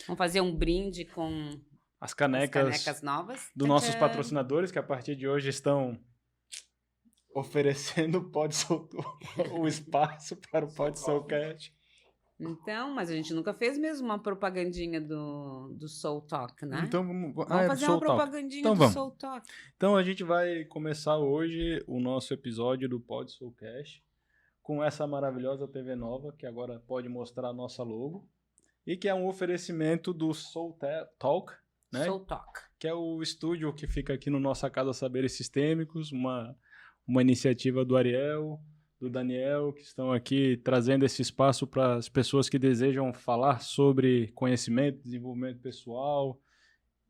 Vamos fazer um brinde com as as canecas canecas novas. dos nossos Tcharam! patrocinadores, que a partir de hoje estão oferecendo o espaço para o Pod Soulcast. Então, mas a gente nunca fez mesmo uma propagandinha do Soul Talk, né? Então Vamos é do fazer Soul uma Talk. propagandinha Então do vamos. Soul Talk. Então a gente vai começar hoje o nosso episódio do Pod Soulcast com essa maravilhosa TV nova, que agora pode mostrar a nossa logo, e que é um oferecimento do Soul Talk, né? Soul Talk. Que é o estúdio que fica aqui no Nossa Casa Saberes Sistêmicos, uma iniciativa do Ariel, do Daniel, que estão aqui trazendo esse espaço para as pessoas que desejam falar sobre conhecimento, desenvolvimento pessoal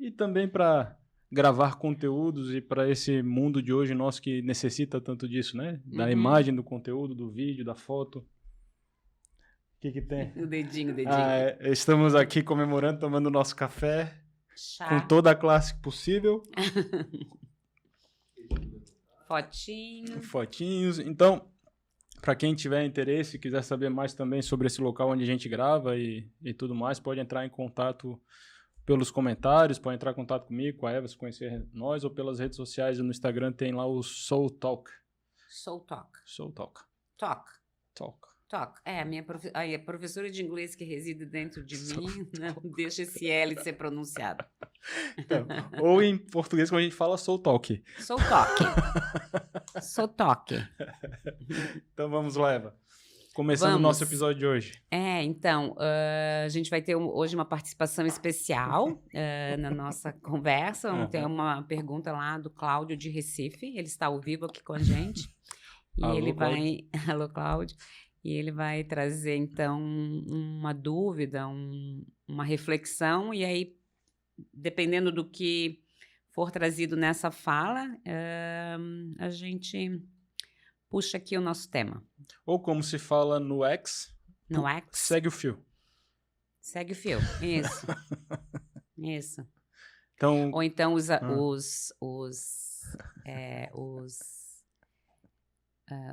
e também para gravar conteúdos e para esse mundo de hoje nosso que necessita tanto disso, né? Da imagem, do conteúdo, do vídeo, da foto. O que tem? O dedinho. Estamos aqui comemorando, tomando nosso café Chá. com toda a classe possível. Fotinhos. Então, para quem tiver interesse e quiser saber mais também sobre esse local onde a gente grava e tudo mais, pode entrar em contato pelos comentários, pode entrar em contato comigo, com a Eva, se conhecer nós, ou pelas redes sociais. No Instagram tem lá o Soul Talk. Soul Talk. Soul Talk. Talk. É, a professora de inglês que reside dentro de mim não deixa esse L ser pronunciado. Então, ou em português, como a gente fala, Soul Talk. Soul Talk. Soul Talk. Então vamos lá, Eva. Começando o nosso episódio de hoje. Então, a gente vai ter hoje uma participação especial na nossa conversa. Vamos ter uma pergunta lá do Cláudio de Recife. Ele está ao vivo aqui com a gente. E Alô, ele vai... Cláudio. Alô, Cláudio. E ele vai trazer, então, uma dúvida, uma reflexão. E aí, dependendo do que for trazido nessa fala, a gente puxa aqui o nosso tema. Ou como se fala no X, segue o fio. Segue o fio, isso. Então, ou então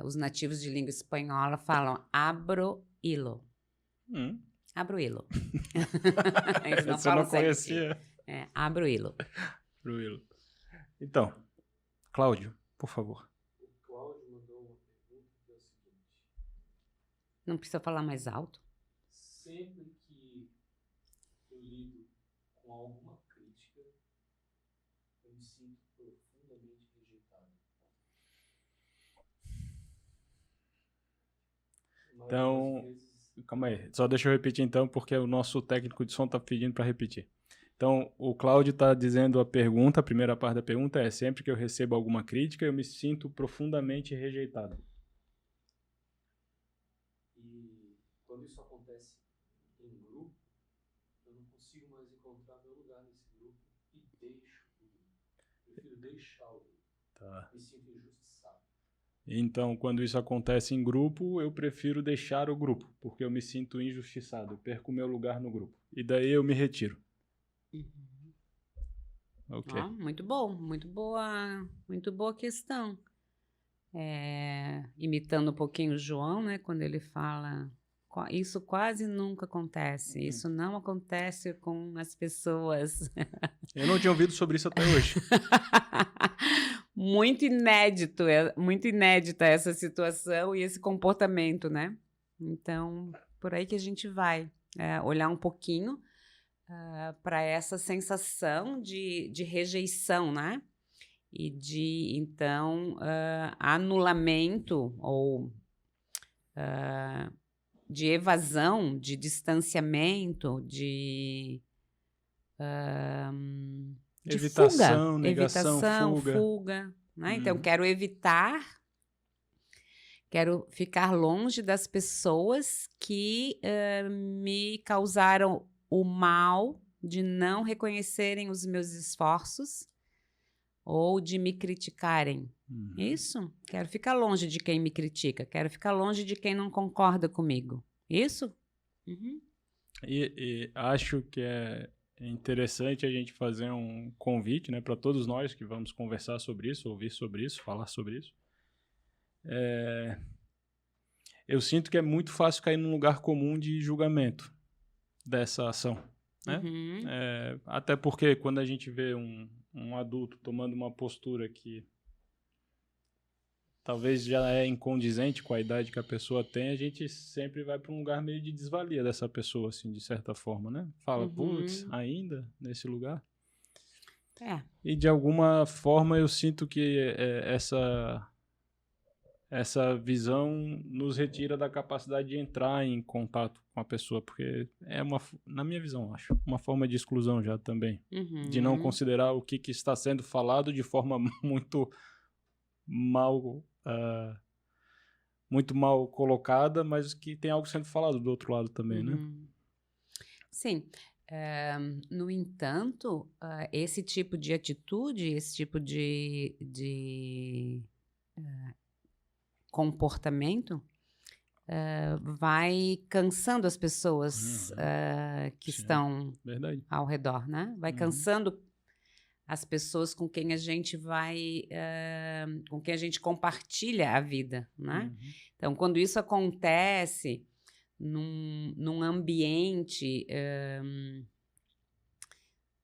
os nativos de língua espanhola falam abro hilo. Abro hilo. Eles não falam eu não conhecia. Abro hilo. Então, Cláudio, por favor. O Cláudio mandou uma pergunta que é o seguinte. Não precisa falar mais alto? Sempre que eu lido com alguma crítica, eu me sinto profundamente rejeitado. Então, calma aí. Só deixa eu repetir então, porque o nosso técnico de som está pedindo para repetir. Então, o Cláudio está dizendo a primeira parte da pergunta é: sempre que eu recebo alguma crítica, eu me sinto profundamente rejeitado. E quando isso acontece em grupo, eu não consigo mais encontrar meu lugar nesse grupo e deixo o grupo. Prefiro deixar o grupo. Tá. Me sinto injustiçado. Então, quando isso acontece em grupo, eu prefiro deixar o grupo, porque eu me sinto injustiçado, eu perco o meu lugar no grupo. E daí eu me retiro. Ok. Muito bom, muito boa questão. Imitando um pouquinho o João, né, quando ele fala, isso quase nunca acontece, isso não acontece com as pessoas. Eu não tinha ouvido sobre isso até hoje. Muito inédita essa situação e esse comportamento, né? Então, por aí que a gente vai olhar um pouquinho para essa sensação de rejeição, né? E de, então, anulamento ou de evasão, de distanciamento, de evitação, fuga, negação, fuga, né? Então, quero ficar longe das pessoas que me causaram o mal de não reconhecerem os meus esforços ou de me criticarem. Isso? Quero ficar longe de quem me critica, quero ficar longe de quem não concorda comigo. Isso? E acho que é interessante a gente fazer um convite, né, para todos nós que vamos conversar sobre isso, ouvir sobre isso, falar sobre isso. Eu sinto que é muito fácil cair num lugar comum de julgamento dessa ação. né? Uhum. Até porque quando a gente vê um adulto tomando uma postura que talvez já é incondizente com a idade que a pessoa tem, a gente sempre vai para um lugar meio de desvalia dessa pessoa, assim, de certa forma, né? Fala, putz, ainda nesse lugar? É. E de alguma forma eu sinto que essa visão nos retira da capacidade de entrar em contato com a pessoa, porque na minha visão, acho, uma forma de exclusão já também. De não considerar o que está sendo falado de forma muito mal colocada, mas que tem algo sendo falado do outro lado também, né? Sim. No entanto, esse tipo de atitude, esse tipo de comportamento vai cansando as pessoas que Sim, estão verdade. ao redor, né? Vai cansando as pessoas com quem a gente com quem a gente compartilha a vida, né? Então, quando isso acontece num ambiente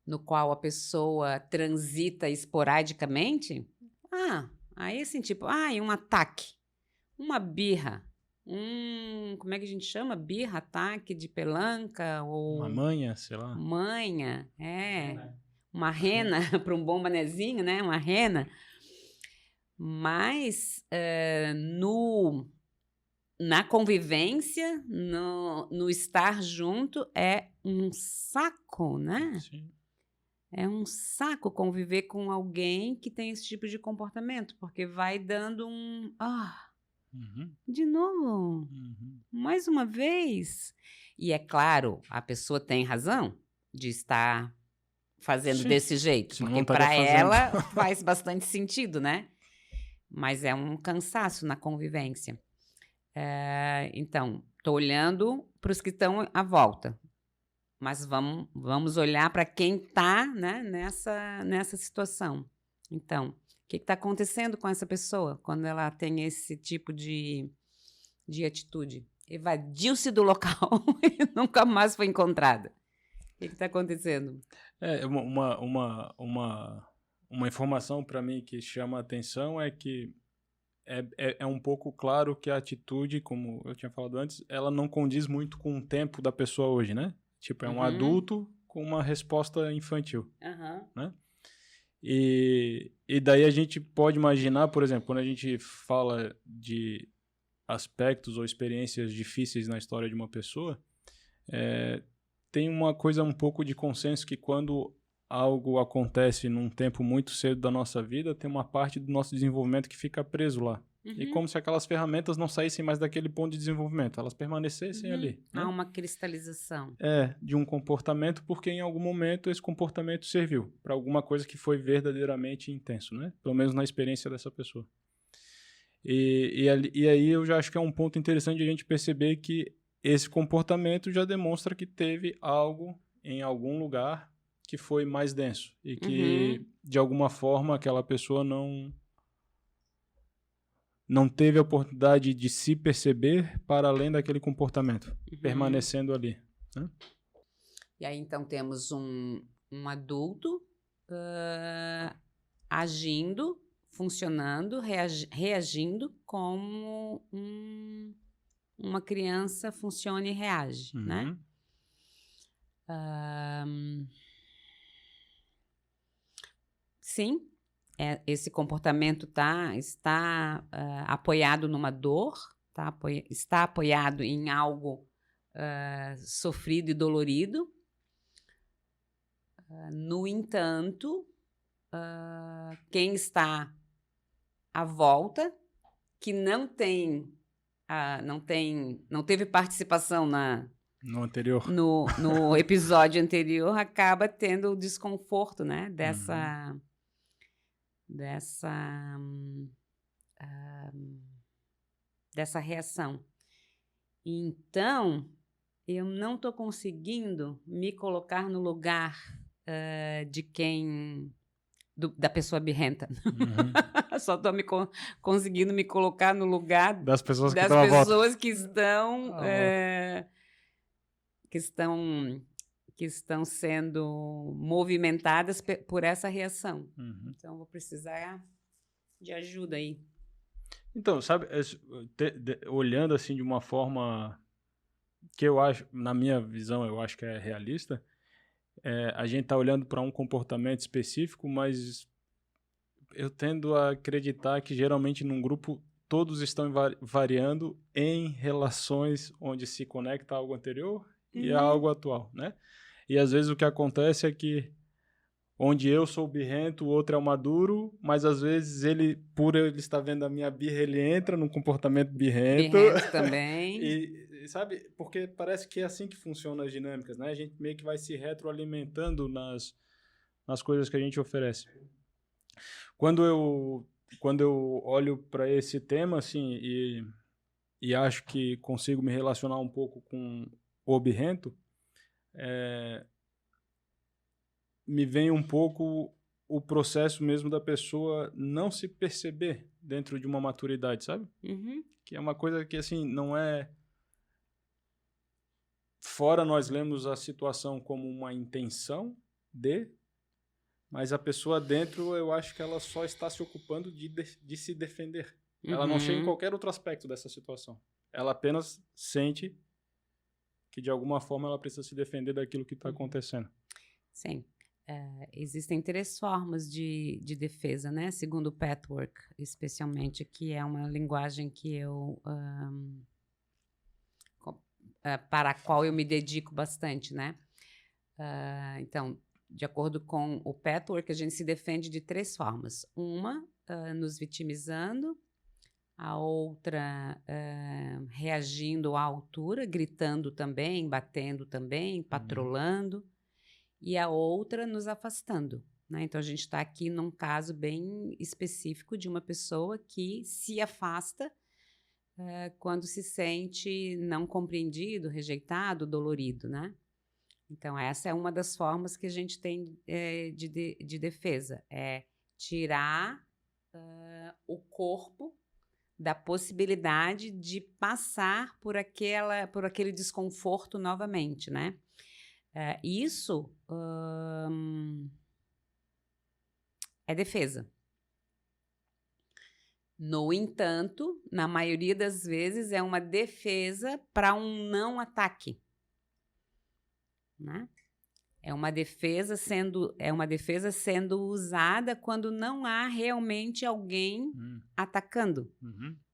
no qual a pessoa transita esporadicamente, aí assim, tipo, um ataque, uma birra, como é que a gente chama? Birra, ataque de pelanca ou... Uma manha, sei lá. Manha, uma rena, para um bom manezinho, né? Uma rena. Mas na convivência, no estar junto, é um saco, né? Sim. É um saco conviver com alguém que tem esse tipo de comportamento, porque vai dando de novo, mais uma vez. E é claro, a pessoa tem razão de estar fazendo desse jeito, Senão porque não estaria para fazendo. ela faz bastante sentido, né? Mas é um cansaço na convivência. Então, estou olhando para os que estão à volta, mas vamos olhar para quem está, né, nessa situação. Então, o que está acontecendo com essa pessoa quando ela tem esse tipo de atitude? Evadiu-se do local e nunca mais foi encontrada. O que está acontecendo? Uma informação para mim que chama a atenção é que é um pouco claro que a atitude, como eu tinha falado antes, ela não condiz muito com o tempo da pessoa hoje, né? Tipo, é um adulto com uma resposta infantil, né? E daí a gente pode imaginar, por exemplo, quando a gente fala de aspectos ou experiências difíceis na história de uma pessoa, tem uma coisa um pouco de consenso que quando algo acontece num tempo muito cedo da nossa vida, tem uma parte do nosso desenvolvimento que fica preso lá. E como se aquelas ferramentas não saíssem mais daquele ponto de desenvolvimento, elas permanecessem ali. Né? Há uma cristalização. De um comportamento, porque em algum momento esse comportamento serviu para alguma coisa que foi verdadeiramente intenso, né? Pelo menos na experiência dessa pessoa. E aí eu já acho que é um ponto interessante de a gente perceber que esse comportamento já demonstra que teve algo em algum lugar que foi mais denso e que, de alguma forma, aquela pessoa não teve a oportunidade de se perceber para além daquele comportamento, permanecendo ali. Né? E aí, então, temos um adulto agindo, funcionando, reagindo como uma criança funciona e reage, né? Sim, esse comportamento está apoiado numa dor, está apoiado em algo sofrido e dolorido. No entanto, quem está à volta, que não teve participação no anterior, no episódio anterior, acaba tendo o desconforto, né, dessa reação. Então, eu não estou conseguindo me colocar no lugar da pessoa birrenta. Só estou conseguindo me colocar no lugar das pessoas que estão que estão sendo movimentadas por essa reação. Uhum. Então, eu vou precisar de ajuda aí. Então, sabe, olhando assim de uma forma que eu acho, na minha visão, eu acho que é realista, a gente está olhando para um comportamento específico, mas eu tendo a acreditar que geralmente num grupo todos estão variando em relações onde se conecta a algo anterior e a algo atual, né? E às vezes o que acontece é que onde eu sou birrento, o outro é o maduro, mas às vezes ele, por ele estar vendo a minha birra, ele entra num comportamento birrento. Birrento também. E sabe, porque parece que é assim que funcionam as dinâmicas, né? A gente meio que vai se retroalimentando nas coisas que a gente oferece. Quando eu olho para esse tema, assim, e acho que consigo me relacionar um pouco com o birrento, me vem um pouco o processo mesmo da pessoa não se perceber dentro de uma maturidade, sabe? Uhum. Que é uma coisa que, assim, não é... Fora nós lemos a situação como uma intenção mas a pessoa dentro, eu acho que ela só está se ocupando de se defender. Ela não chega em qualquer outro aspecto dessa situação. Ela apenas sente que, de alguma forma, ela precisa se defender daquilo que está acontecendo. Sim. Existem 3 formas de defesa, né? Segundo o Patchwork, especialmente, que é uma linguagem que eu... para a qual eu me dedico bastante, né? Então, de acordo com o Patchwork, a gente se defende de 3 formas. Uma, nos vitimizando. A outra, reagindo à altura, gritando também, batendo também, patrolando. E a outra, nos afastando, né? Então, a gente está aqui num caso bem específico de uma pessoa que se afasta quando se sente não compreendido, rejeitado, dolorido, né? Então, essa é uma das formas que a gente tem de defesa. É tirar o corpo da possibilidade de passar por aquele desconforto novamente, né? Isso é defesa. No entanto, na maioria das vezes, é uma defesa para um não ataque, né? É uma defesa sendo usada quando não há realmente alguém atacando,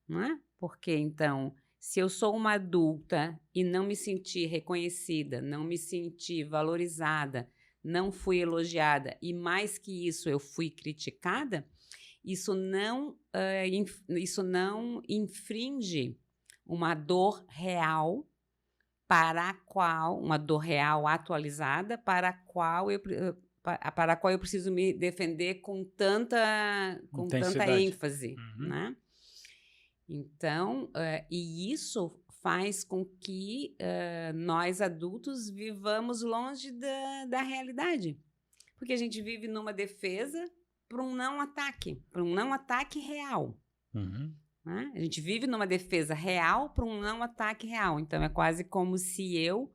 né? Porque, então, se eu sou uma adulta e não me senti reconhecida, não me senti valorizada, não fui elogiada e, mais que isso, eu fui criticada, isso não infringe uma dor real uma dor real atualizada para a qual eu preciso me defender com tanta ênfase, né? Então, e isso faz com que nós adultos vivamos longe da realidade, porque a gente vive numa defesa para um não ataque real. Né? A gente vive numa defesa real para um não ataque real. Então, é quase como se eu,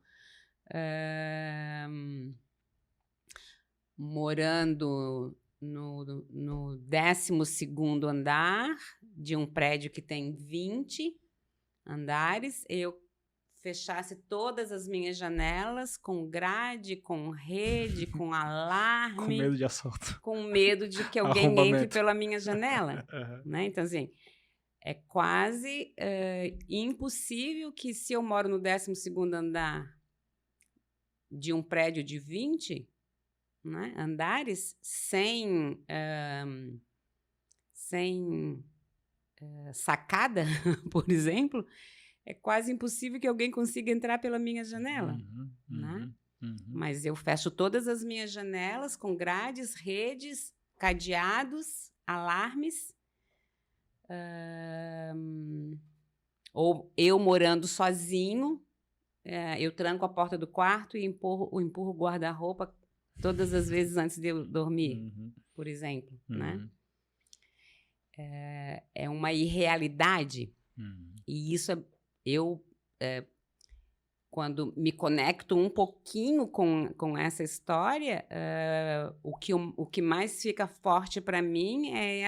morando no 12º andar de um prédio que tem 20 andares, eu fechasse todas as minhas janelas com grade, com rede, com alarme. Com medo de assalto. Com medo de que alguém entre pela minha janela. Né? Então, assim, é quase impossível que, se eu moro no 12º andar de um prédio de 20, né, andares, sem sacada, por exemplo, é quase impossível que alguém consiga entrar pela minha janela. Né? Mas eu fecho todas as minhas janelas com grades, redes, cadeados, alarmes. Ou eu morando sozinho, eu tranco a porta do quarto e empurro o guarda-roupa todas as vezes antes de eu dormir, por exemplo. Né? É uma irrealidade. E isso quando me conecto um pouquinho com essa história, o que mais fica forte para mim é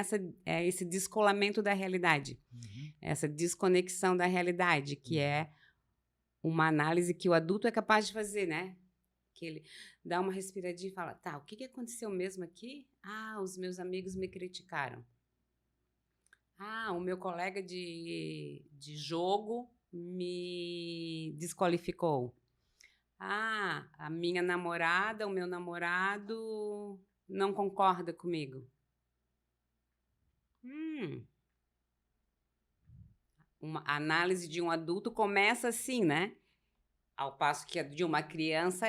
esse descolamento da realidade, essa desconexão da realidade, que é uma análise que o adulto é capaz de fazer, né? Que ele dá uma respiradinha e fala, tá, o que aconteceu mesmo aqui? Ah, os meus amigos me criticaram. Ah, o meu colega de jogo me desqualificou. Ah, a minha namorada, o meu namorado não concorda comigo. Uma análise de um adulto começa assim, né? Ao passo que a de uma criança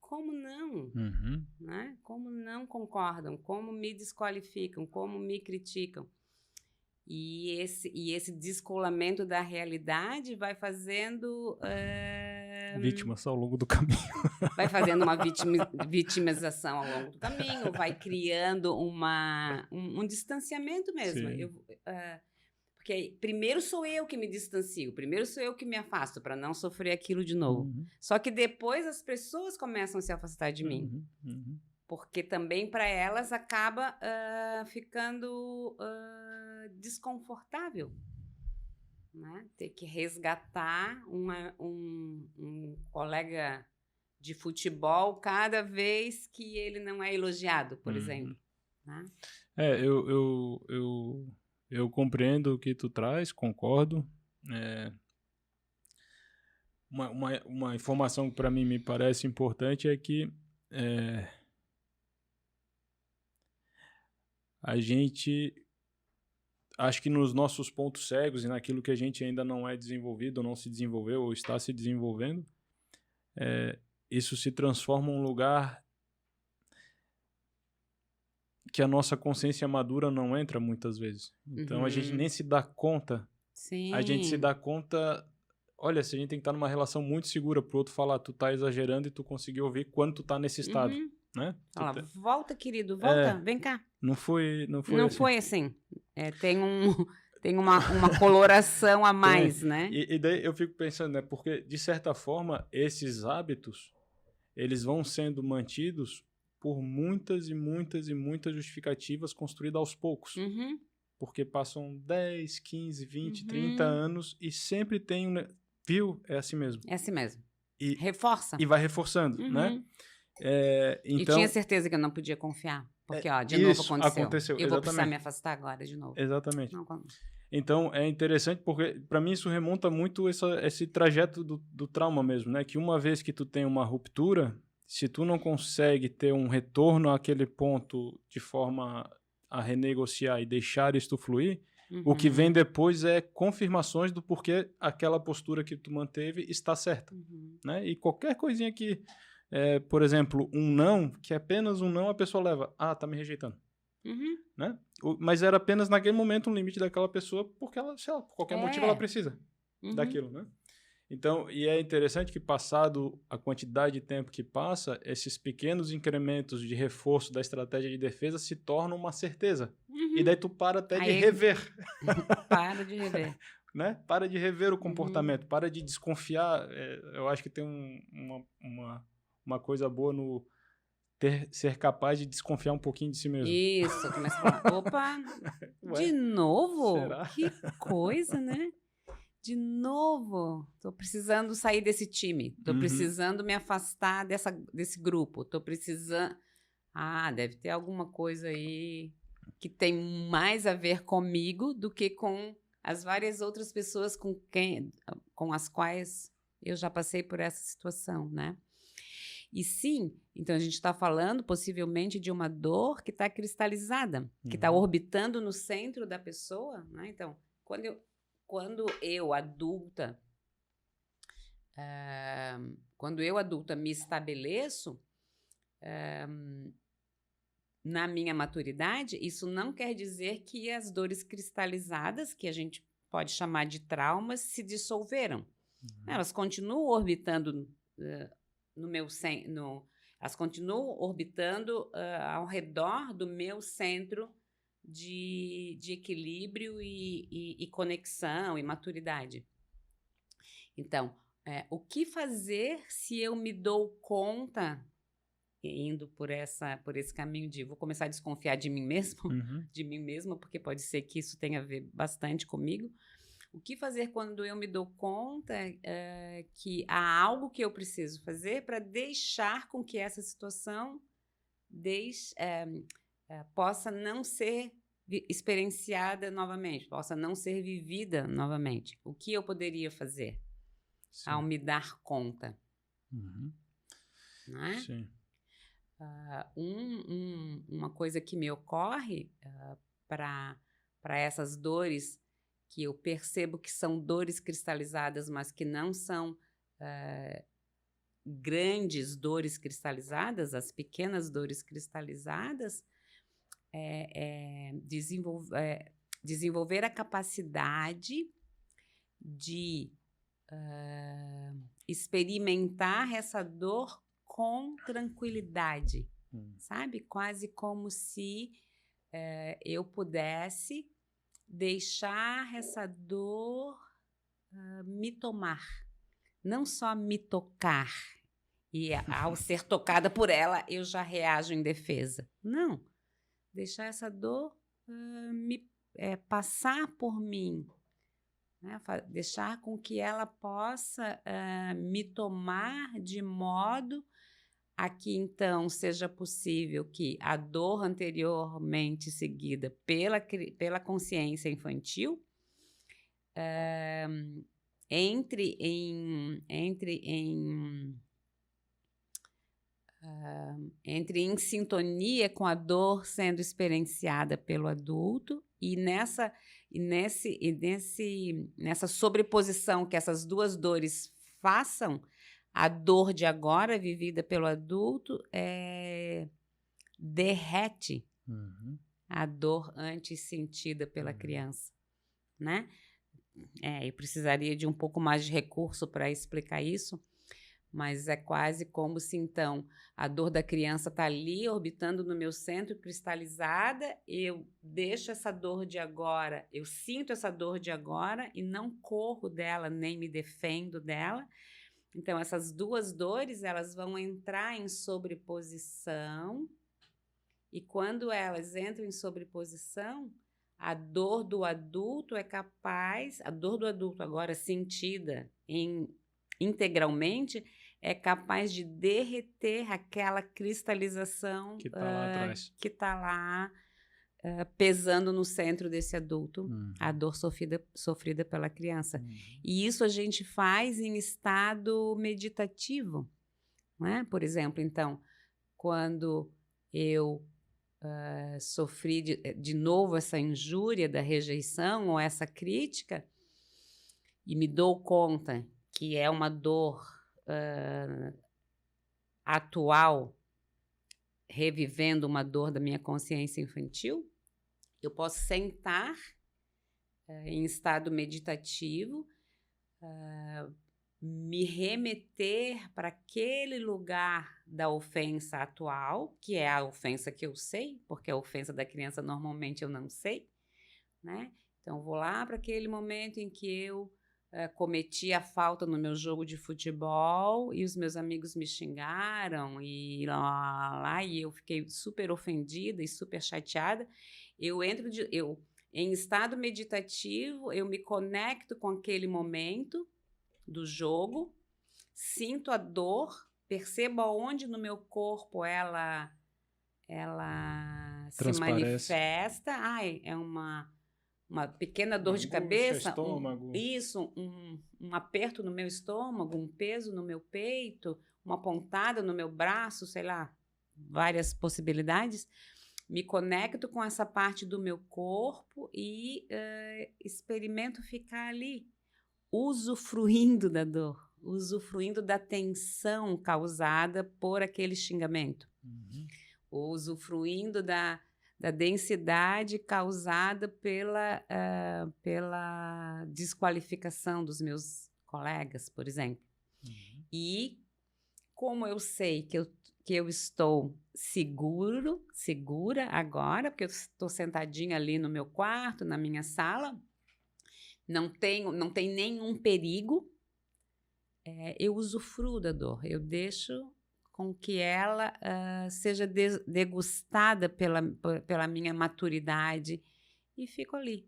como não? Né? Como não concordam? Como me desqualificam? Como me criticam? E esse descolamento da realidade vai fazendo... Vítimas ao longo do caminho. Vai fazendo uma vitimização ao longo do caminho, vai criando um distanciamento mesmo. Porque primeiro sou eu que me distancio, primeiro sou eu que me afasto para não sofrer aquilo de novo. Só que depois as pessoas começam a se afastar de mim. Porque também para elas acaba ficando desconfortável, né? Ter que resgatar um colega de futebol cada vez que ele não é elogiado, por exemplo. Né? Eu compreendo o que tu traz, concordo. Uma informação que para mim me parece importante é que a gente, acho que nos nossos pontos cegos e naquilo que a gente ainda não é desenvolvido, ou não se desenvolveu, ou está se desenvolvendo, isso se transforma em um lugar que a nossa consciência madura não entra muitas vezes. Então a gente nem se dá conta. Sim. A gente se dá conta... Olha, se a gente tem que estar numa relação muito segura pro outro falar, tu tá exagerando e tu conseguir ouvir quando tu tá nesse estado, né? Fala, volta, querido, volta, vem cá. Não foi assim. Foi assim. Tem uma coloração a mais, né? E daí eu fico pensando, né? Porque, de certa forma, esses hábitos, eles vão sendo mantidos por muitas e muitas e muitas justificativas construídas aos poucos. Porque passam 10, 15, 20, 30 anos e sempre tem um... Viu? É assim mesmo. É assim mesmo. E reforça. E vai reforçando, né? Então, e tinha certeza que eu não podia confiar. Porque, de novo aconteceu. Eu vou precisar me afastar agora de novo. Exatamente. Então, é interessante porque, para mim, isso remonta muito esse trajeto do trauma mesmo, né? Que uma vez que tu tem uma ruptura, se tu não consegue ter um retorno àquele ponto de forma a renegociar e deixar isto fluir, o que vem depois é confirmações do porquê aquela postura que tu manteve está certa, né? E qualquer coisinha que, por exemplo, um não, que é apenas um não, a pessoa leva, tá me rejeitando, né? Mas era apenas naquele momento um limite daquela pessoa porque ela, sei lá, por qualquer motivo ela precisa daquilo, né? Então, e é interessante que passado a quantidade de tempo que passa, esses pequenos incrementos de reforço da estratégia de defesa se tornam uma certeza. E daí tu para até de rever. Para de rever. Né? Para de rever o comportamento, para de desconfiar. Eu acho que tem uma coisa boa no ser capaz de desconfiar um pouquinho de si mesmo. Isso, começa a falar, opa, de novo? Será? Que coisa, né? De novo, tô precisando sair desse time, tô precisando me afastar desse grupo, tô precisando... deve ter alguma coisa aí que tem mais a ver comigo do que com as várias outras pessoas com as quais eu já passei por essa situação, né? E sim, então a gente está falando possivelmente de uma dor que está cristalizada, que está orbitando no centro da pessoa, né? Então, quando eu adulta me estabeleço na minha maturidade, isso não quer dizer que as dores cristalizadas, que a gente pode chamar de traumas, se dissolveram. Elas continuam orbitando no meu elas continuam orbitando ao redor do meu centro de equilíbrio e conexão e maturidade. Então, O que fazer se eu me dou conta, indo por esse caminho de vou começar a desconfiar de mim mesmo, de mim mesma, porque pode ser que isso tenha a ver bastante comigo. O que fazer quando eu me dou conta que há algo que eu preciso fazer para deixar com que essa situação possa não ser experienciada novamente, possa não ser vivida novamente? O que eu poderia fazer ao me dar conta? Não é? Sim. Uma coisa que me ocorre para essas dores que eu percebo que são dores cristalizadas, mas que não são grandes dores cristalizadas, as pequenas dores cristalizadas, desenvolver a capacidade de experimentar essa dor com tranquilidade, sabe? Quase como se eu pudesse deixar essa dor me tomar, não só me tocar, e ao ser tocada por ela, eu já reajo em defesa. Não, deixar essa dor passar por mim, né? Deixar com que ela possa me tomar de modo a que, então, seja possível que a dor anteriormente seguida pela consciência infantil entre em sintonia com a dor sendo experienciada pelo adulto e nessa sobreposição que essas duas dores façam, a dor de agora vivida pelo adulto derrete a dor antes sentida pela criança, né? Eu precisaria de um pouco mais de recurso para explicar isso, mas é quase como se, então, a dor da criança está ali, orbitando no meu centro, cristalizada, eu deixo essa dor de agora, eu sinto essa dor de agora e não corro dela, nem me defendo dela. Então, essas duas dores, elas vão entrar em sobreposição, e quando elas entram em sobreposição, a dor do adulto a dor do adulto agora sentida integralmente, é capaz de derreter aquela cristalização que está lá atrás, que está lá pesando no centro desse adulto, a dor sofrida pela criança. E isso a gente faz em estado meditativo, não é? Por exemplo, então, quando eu sofri de novo essa injúria da rejeição ou essa crítica e me dou conta que é uma dor atual, revivendo uma dor da minha consciência infantil, eu posso sentar em estado meditativo, me remeter para aquele lugar da ofensa atual, que é a ofensa que eu sei, porque a ofensa da criança normalmente eu não sei, né? Então, vou lá para aquele momento em que eu cometi a falta no meu jogo de futebol e os meus amigos me xingaram e e eu fiquei super ofendida e super chateada. Em estado meditativo, eu me conecto com aquele momento do jogo, sinto a dor, percebo aonde no meu corpo ela se manifesta. É uma pequena dor de cabeça, estômago. Um aperto no meu estômago, um peso no meu peito, uma pontada no meu braço, sei lá, várias possibilidades. Me conecto com essa parte do meu corpo e experimento ficar ali, usufruindo da dor, usufruindo da tensão causada por aquele xingamento, usufruindo da densidade causada pela desqualificação dos meus colegas, por exemplo. E como eu sei que eu estou segura agora, porque eu estou sentadinha ali no meu quarto, na minha sala, não tem nenhum perigo, eu usufruo da dor, eu deixo com que ela seja degustada pela minha maturidade e fico ali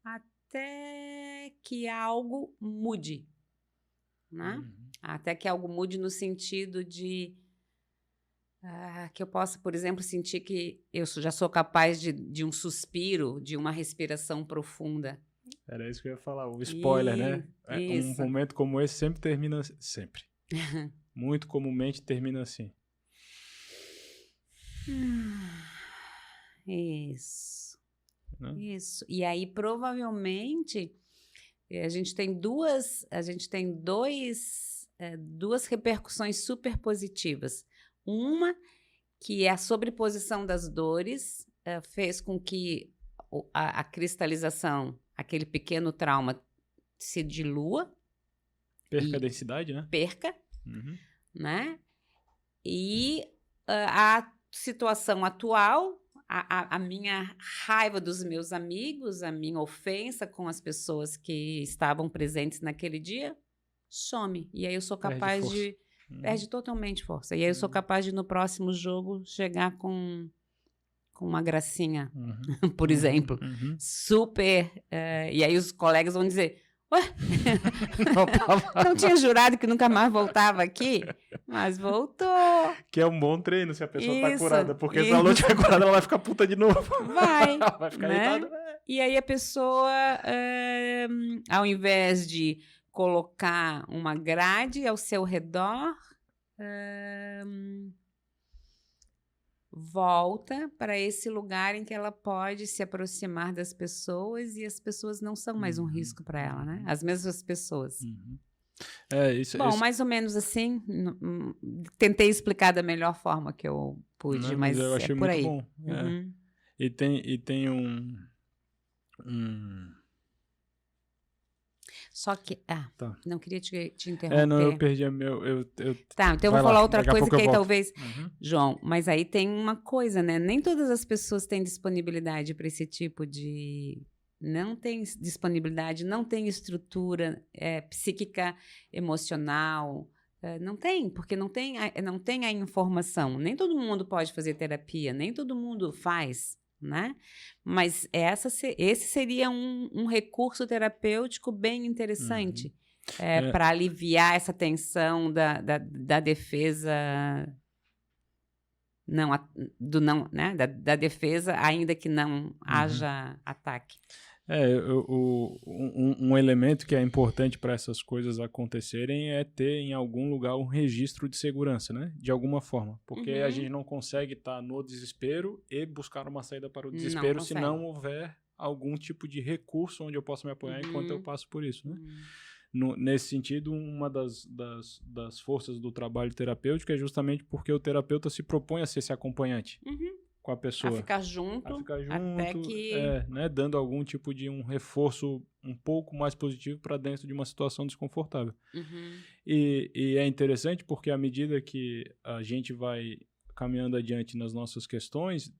até que algo mude, né? Uhum. Até que algo mude no sentido de que eu possa, por exemplo, sentir que eu já sou capaz de um suspiro, de uma respiração profunda. Era isso que eu ia falar, o spoiler, né? Um Isso. momento como esse sempre termina... Sempre. Muito comumente termina assim. Isso. Né? Isso. E aí, provavelmente, a gente tem duas repercussões super positivas. Uma, que é a sobreposição das dores, fez com que a cristalização, aquele pequeno trauma, se dilua. Perca a densidade, né? Perca, Uhum. né? E a situação atual, a minha raiva dos meus amigos, a minha ofensa com as pessoas que estavam presentes naquele dia, some. E aí eu sou capaz de... Perde totalmente força. E aí eu sou capaz de, no próximo jogo, chegar com uma gracinha, por exemplo. Super... e aí os colegas vão dizer... Ué? Não tinha jurado que nunca mais voltava aqui? Mas voltou. Que é um bom treino se a pessoa tá Isso, curada. Porque se ela não tiver curada, ela vai ficar puta de novo. Vai ficar né? irritada. E aí a pessoa, ao invés de colocar uma grade ao seu redor, volta para esse lugar em que ela pode se aproximar das pessoas e as pessoas não são mais um risco para ela, né? As mesmas pessoas. Bom, mais ou menos assim, tentei explicar da melhor forma que eu pude, mas eu achei por muito aí. bom. E tem um... Só que... Tá. Não queria te interromper. Não, eu perdi a meu... Tá, então eu vou falar outra coisa que aí talvez... João, mas aí tem uma coisa, né? Nem todas as pessoas têm disponibilidade para esse tipo de... Não tem disponibilidade, não tem estrutura psíquica, emocional... não tem, porque não tem a informação. Nem todo mundo pode fazer terapia, nem todo mundo faz, né? Mas esse seria um recurso terapêutico bem interessante para aliviar essa tensão da defesa, da defesa, ainda que não haja ataque. Um elemento que é importante para essas coisas acontecerem é ter em algum lugar um registro de segurança, né? De alguma forma. Porque a gente não consegue estar no desespero e buscar uma saída para o desespero se não houver algum tipo de recurso onde eu possa me apoiar enquanto eu passo por isso, né? Nesse sentido, uma das forças do trabalho terapêutico é justamente porque o terapeuta se propõe a ser esse acompanhante. Com a pessoa. A ficar junto até que... né, dando algum tipo de um reforço um pouco mais positivo para dentro de uma situação desconfortável. E é interessante porque à medida que a gente vai caminhando adiante nas nossas questões,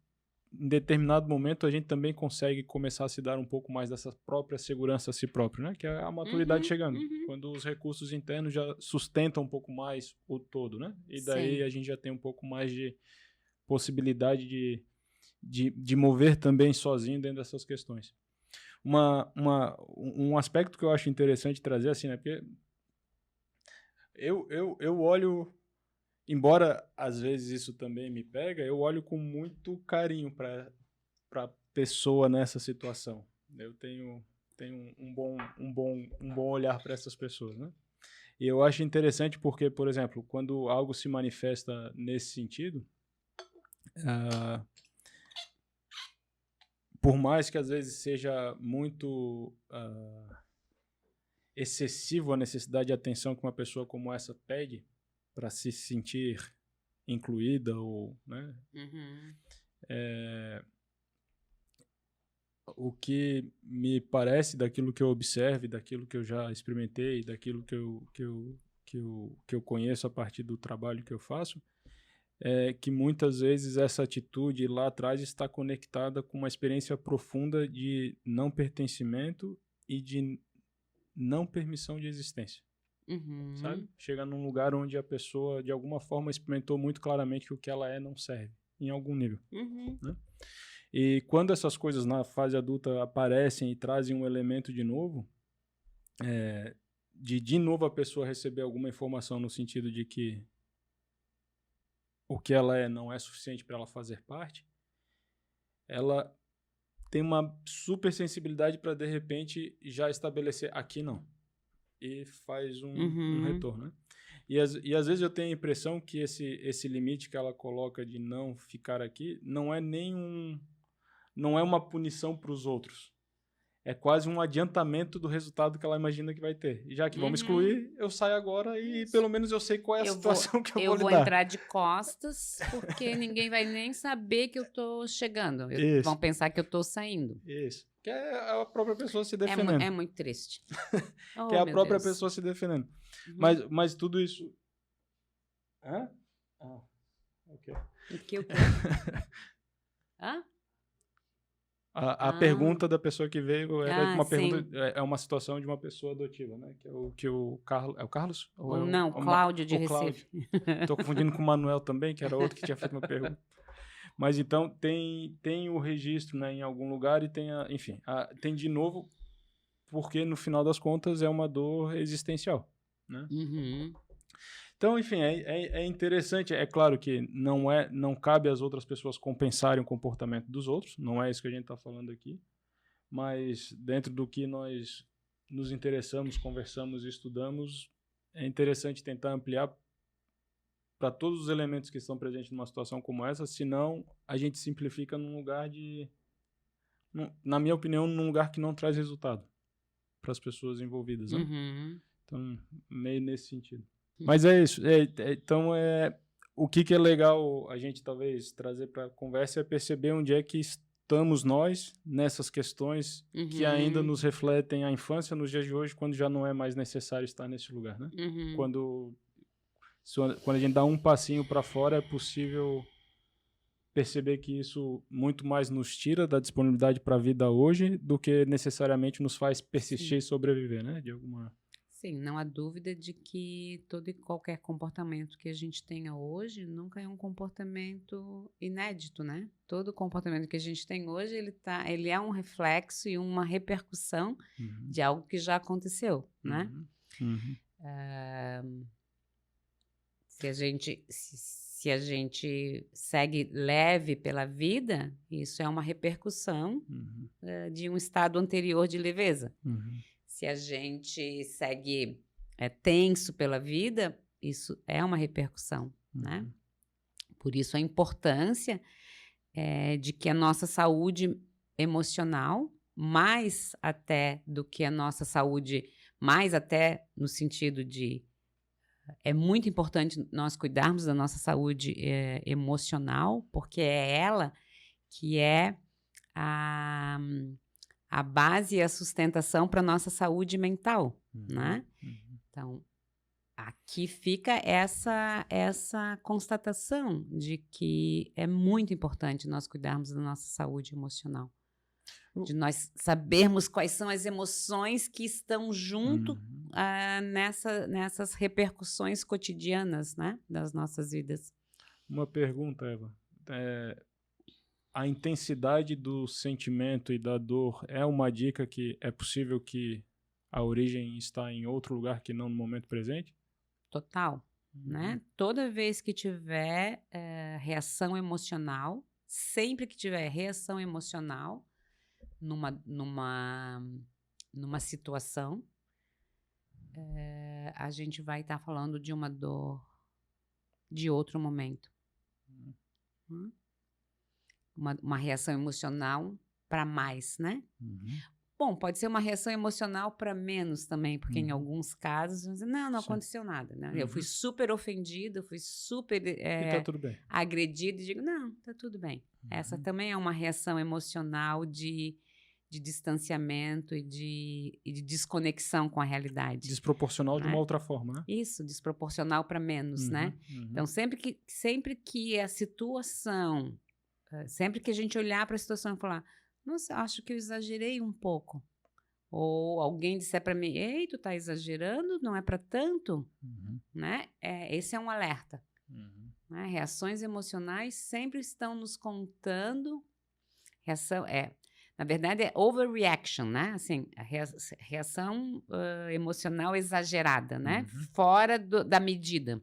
em determinado momento a gente também consegue começar a se dar um pouco mais dessa própria segurança a si próprio, né? Que é a maturidade chegando. Quando os recursos internos já sustentam um pouco mais o todo, né? E daí a gente já tem um pouco mais de possibilidade de mover também sozinho dentro dessas questões. Um aspecto que eu acho interessante trazer, assim, né? Porque eu olho, embora às vezes isso também me pega, eu olho com muito carinho para a pessoa nessa situação. Eu tenho um bom olhar para essas pessoas, né? E eu acho interessante porque, por exemplo, quando algo se manifesta nesse sentido, por mais que às vezes seja muito excessivo a necessidade de atenção que uma pessoa como essa pede para se sentir incluída ou, né? O que me parece daquilo que eu observo, daquilo que eu já experimentei, daquilo que eu conheço a partir do trabalho que eu faço, é que muitas vezes essa atitude lá atrás está conectada com uma experiência profunda de não pertencimento e de não permissão de existência. Uhum. sabe? Chega num lugar onde a pessoa, de alguma forma, experimentou muito claramente que o que ela é não serve, em algum nível. Uhum. Né? E quando essas coisas na fase adulta aparecem e trazem um elemento de novo, de novo a pessoa receber alguma informação no sentido de que o que ela é não é suficiente para ela fazer parte, ela tem uma super sensibilidade para, de repente, já estabelecer aqui não. E faz um retorno, né? E às vezes eu tenho a impressão que esse limite que ela coloca de não ficar aqui não é não é uma punição para os outros. É quase um adiantamento do resultado que ela imagina que vai ter. E já que vamos excluir, eu saio agora e Isso. pelo menos eu sei qual é a situação que eu vou Eu vou lidar. entrar de costas, porque ninguém vai nem saber que eu tô chegando. Isso. Vão pensar que eu tô saindo. Isso. Que é a própria pessoa se defendendo. É muito triste. Oh, Que é a meu própria Deus. pessoa se defendendo. Uhum. Mas tudo isso... Hã? Ah, ok. O quê? Hã? A pergunta da pessoa que veio era uma sim. pergunta, é uma situação de uma pessoa adotiva, né? Que o Carlos... É o Carlos? Ou não, Cláudio de Recife. Estou confundindo com o Manuel também, que era outro que tinha feito uma pergunta. Mas então tem o registro, né, em algum lugar e enfim, tem de novo, porque no final das contas é uma dor existencial, né? Uhum. Então, enfim, é interessante. É claro que não cabe às outras pessoas compensarem o comportamento dos outros, não é isso que a gente está falando aqui, mas dentro do que nós nos interessamos, conversamos e estudamos, é interessante tentar ampliar para todos os elementos que estão presentes numa situação como essa, senão a gente simplifica num lugar na minha opinião, num lugar que não traz resultado para as pessoas envolvidas, né? Uhum. Então, meio nesse sentido. Mas é isso. Então, o que é legal a gente talvez trazer para a conversa é perceber onde é que estamos nós nessas questões que ainda nos refletem a infância nos dias de hoje, quando já não é mais necessário estar nesse lugar, né? Uhum. Quando a gente dá um passinho para fora, é possível perceber que isso muito mais nos tira da disponibilidade para a vida hoje do que necessariamente nos faz persistir e sobreviver, né? De alguma... Sim, não há dúvida de que todo e qualquer comportamento que a gente tenha hoje nunca é um comportamento inédito, né? Todo comportamento que a gente tem hoje, ele é um reflexo e uma repercussão de algo que já aconteceu, né? Se a gente segue leve pela vida, isso é uma repercussão de um estado anterior de leveza. Se a gente segue tenso pela vida, isso é uma repercussão, né? Por isso a importância de que a nossa saúde emocional, mais até do que a nossa saúde, mais até no sentido de é muito importante nós cuidarmos da nossa saúde emocional, porque é ela que é a base e a sustentação para a nossa saúde mental, né? Então, aqui fica essa constatação de que é muito importante nós cuidarmos da nossa saúde emocional. De nós sabermos quais são as emoções que estão junto nessas repercussões cotidianas, né, das nossas vidas. Uma pergunta, Eva. A intensidade do sentimento e da dor é uma dica que é possível que a origem está em outro lugar que não no momento presente? Total, né? Toda vez que tiver reação emocional, sempre que tiver reação emocional numa situação, a gente vai estar falando de uma dor de outro momento. Uma reação emocional para mais, né? Bom, pode ser uma reação emocional para menos também, porque em alguns casos, não aconteceu nada, né? Eu fui super ofendida, fui super E tá tudo bem. agredida e digo, não, tá tudo bem. Essa também é uma reação emocional de distanciamento e de desconexão com a realidade. Desproporcional, né? De uma outra forma, né? Isso, desproporcional para menos, né? Então, sempre que a situação, sempre que a gente olhar para a situação e falar, nossa, acho que eu exagerei um pouco, ou alguém disser para mim, ei, tu tá exagerando, não é para tanto, né? Esse é um alerta. Né? Reações emocionais sempre estão nos contando, na verdade é overreaction, né? Assim, a reação emocional exagerada, né? Fora da medida.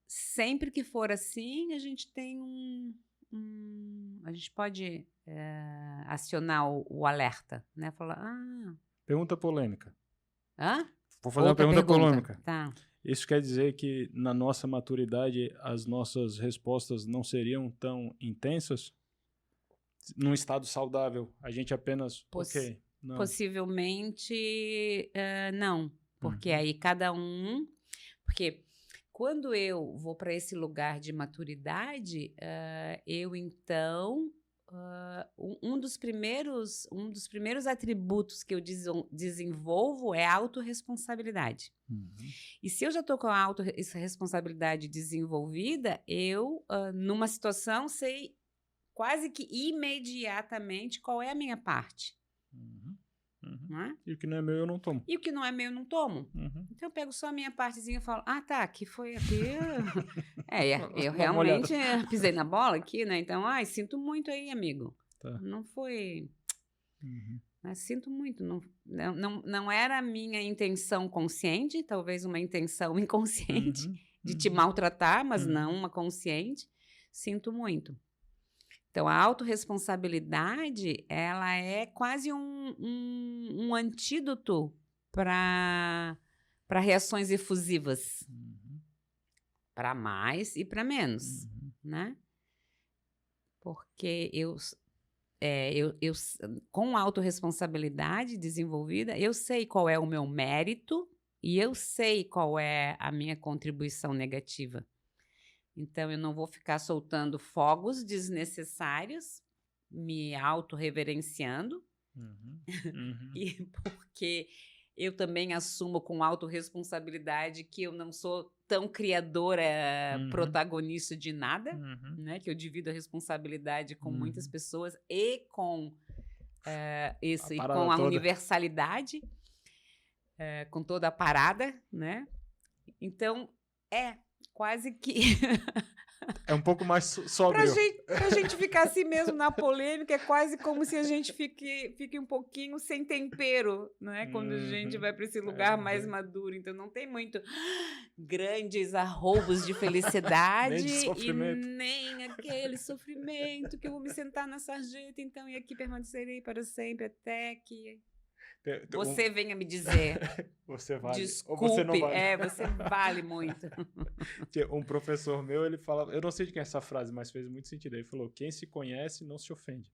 Sempre que for assim, a gente tem a gente pode acionar o alerta, né? Falar, Pergunta polêmica. hã? Vou fazer Outra uma pergunta pergunta. polêmica. Tá. Isso quer dizer que na nossa maturidade as nossas respostas não seriam tão intensas? Num estado saudável, a gente apenas... ok, não. Possivelmente não, porque aí cada um... Porque quando eu vou para esse lugar de maturidade, eu então... um dos primeiros atributos que eu desenvolvo é a autorresponsabilidade. E se eu já estou com a autorresponsabilidade desenvolvida, eu, numa situação, sei quase que imediatamente qual é a minha parte. Não é? E o que não é meu, eu não tomo. E o que não é meu, eu não tomo. Então eu pego só a minha partezinha e falo, tá, aqui foi aqui. Eu realmente pisei na bola aqui, né? Então, sinto muito aí, amigo. Tá. Não foi... sinto muito. Não era a minha intenção consciente, talvez uma intenção inconsciente de te maltratar, mas não uma consciente. Sinto muito. Então, a autorresponsabilidade, ela é quase um antídoto para reações efusivas. Para mais e para menos, né? Porque eu com autorresponsabilidade desenvolvida, eu sei qual é o meu mérito e eu sei qual é a minha contribuição negativa. Então, eu não vou ficar soltando fogos desnecessários, me autorreverenciando, e porque eu também assumo com autorresponsabilidade que eu não sou tão criadora, protagonista de nada, né? Que eu divido a responsabilidade com muitas pessoas e com isso, e com a universalidade, com toda a parada, né? Então, quase que... É um pouco mais sóbrio. Pra gente ficar assim mesmo na polêmica, é quase como se a gente fique um pouquinho sem tempero, né? Quando a gente vai para esse lugar mais maduro. Então, não tem muito grandes arroubos de felicidade nem de sofrimento. e nem aquele sofrimento que eu vou me sentar na sarjeta, então, e aqui permanecerei para sempre até que... Você venha me dizer. Você vale. Desculpe, ou você não vale. Você vale muito. Um professor meu, ele fala, eu não sei de quem é essa frase, mas fez muito sentido. Ele falou, quem se conhece não se ofende.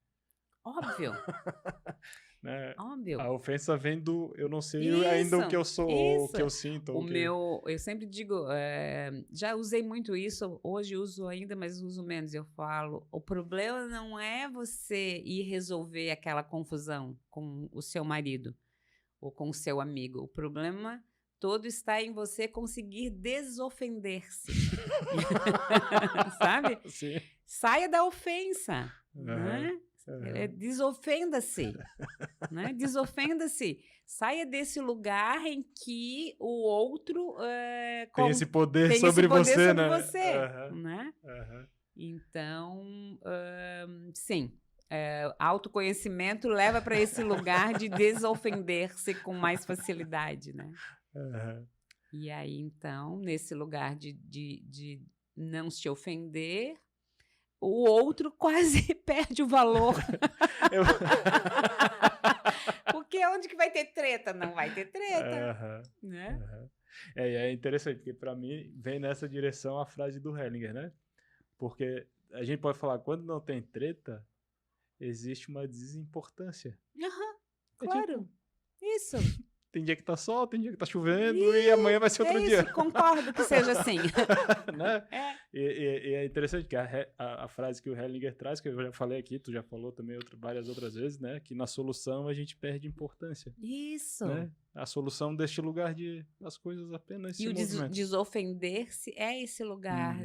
Óbvio. Né? Óbvio. A ofensa vem do eu não sei ainda o que eu sou, ou o que eu sinto. Eu sempre digo, já usei muito isso, hoje uso ainda, mas uso menos. Eu falo, o problema não é você ir resolver aquela confusão com o seu marido ou com o seu amigo. O problema todo está em você conseguir desofender-se. Sabe? Sim. Saia da ofensa, né? Desofenda-se, né? Desofenda-se. Saia desse lugar em que o outro tem esse poder tem sobre esse poder você, sobre né? você, né? Então, sim, autoconhecimento leva para esse lugar de desofender-se com mais facilidade, né? E aí, então, nesse lugar de não se ofender, o outro quase perde o valor. Porque onde que vai ter treta? Não vai ter treta, né? É interessante, porque para mim vem nessa direção a frase do Hellinger, né? Porque a gente pode falar, quando não tem treta, existe uma desimportância. Claro, isso. Tem dia que tá sol, tem dia que tá chovendo e amanhã vai ser outro dia. Concordo que seja assim. Né? E é interessante que a frase que o Hellinger traz, que eu já falei aqui, tu já falou também várias outras vezes, né? Que na solução a gente perde importância. Isso. Né? A solução deste lugar das coisas apenas se movimentam. E o desofender-se é esse lugar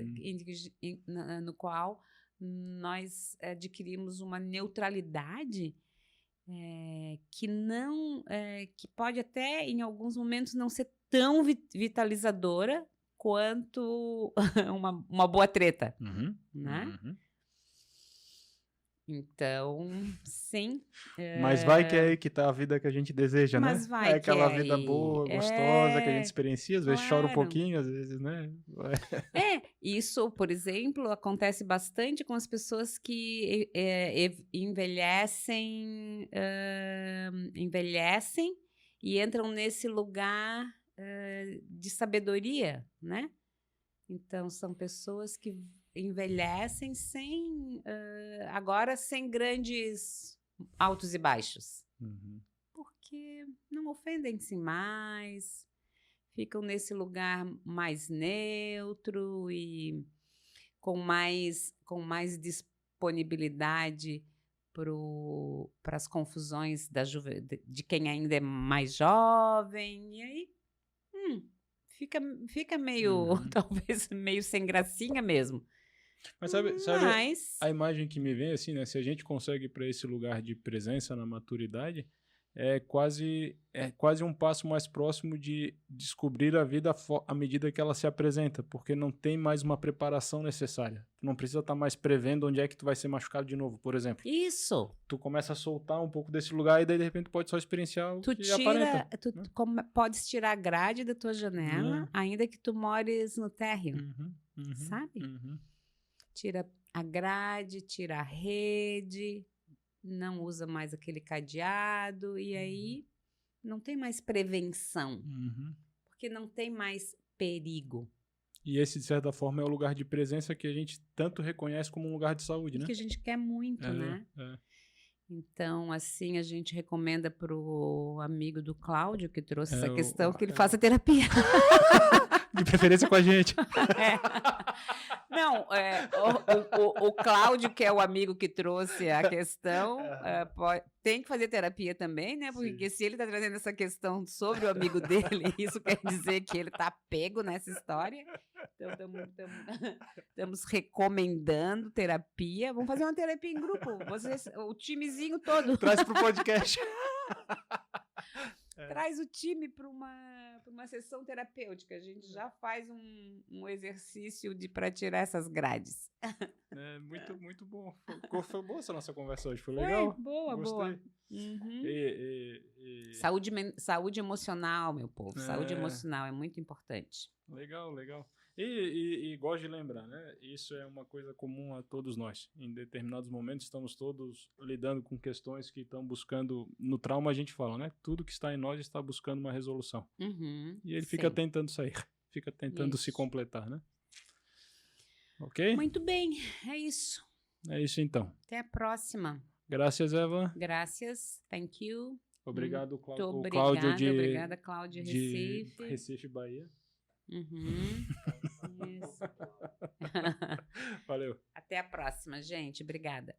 no qual nós adquirimos uma neutralidade que não, que pode até em alguns momentos não ser tão vitalizadora quanto uma boa treta, Uhum. né? Uhum. Então, sim. Mas vai que é aí que tá a vida que a gente deseja, Mas né? vai É que aquela é vida aí. boa, gostosa, que a gente experiencia, às vezes chora um Claro. pouquinho, às vezes, né? Isso, por exemplo, acontece bastante com as pessoas que envelhecem e entram nesse lugar de sabedoria, né? Então, são pessoas que envelhecem agora sem grandes altos e baixos, Uhum. porque não ofendem-se mais, ficam nesse lugar mais neutro e com mais disponibilidade para as confusões de quem ainda é mais jovem. E aí fica meio, talvez meio sem gracinha mesmo. Mas sabe Mas a imagem que me vem assim, né? Se a gente consegue ir para esse lugar de presença na maturidade, é quase um passo mais próximo de descobrir a vida à medida que ela se apresenta, porque não tem mais uma preparação necessária. Tu não precisa estar mais prevendo onde é que tu vai ser machucado de novo, por exemplo. isso, Tu começa a soltar um pouco desse lugar e daí de repente tu pode só experienciar o tu que tira, aparenta. tu né? podes tirar a grade da tua janela, ainda que tu mores no térreo, sabe? Tira a grade, tira a rede, não usa mais aquele cadeado e aí não tem mais prevenção, porque não tem mais perigo. E esse, de certa forma, é o lugar de presença que a gente tanto reconhece como um lugar de saúde, E né? que a gente quer muito, né? Então, assim, a gente recomenda pro amigo do Cláudio que trouxe essa questão que ele faça terapia. De preferência com a gente. Não, o Cláudio, que é o amigo que trouxe a questão, tem que fazer terapia também, né? Porque se ele está trazendo essa questão sobre o amigo dele, isso quer dizer que ele está pego nessa história. Então, estamos recomendando terapia. Vamos fazer uma terapia em grupo. Vocês, o timezinho todo. Traz pro podcast. Traz o time para uma sessão terapêutica. A gente já faz um exercício para tirar essas grades. Muito, muito bom. Foi boa essa nossa conversa hoje. Foi legal. Boa, Gostei. boa. Saúde emocional, meu povo. Saúde emocional é muito importante. Legal, legal. E gosto de lembrar, né? Isso é uma coisa comum a todos nós. Em determinados momentos estamos todos lidando com questões que estão buscando... No trauma a gente fala, né? Tudo que está em nós está buscando uma resolução. E ele fica tentando sair. Fica tentando se completar, né? Ok? Muito bem, é isso. É isso então. Até a próxima. Graças, Eva. Graças, thank you. Obrigado, Cláudio. Obrigada, Cláudio, de Recife. Recife, Bahia. Isso. Valeu. Até a próxima, gente. Obrigada.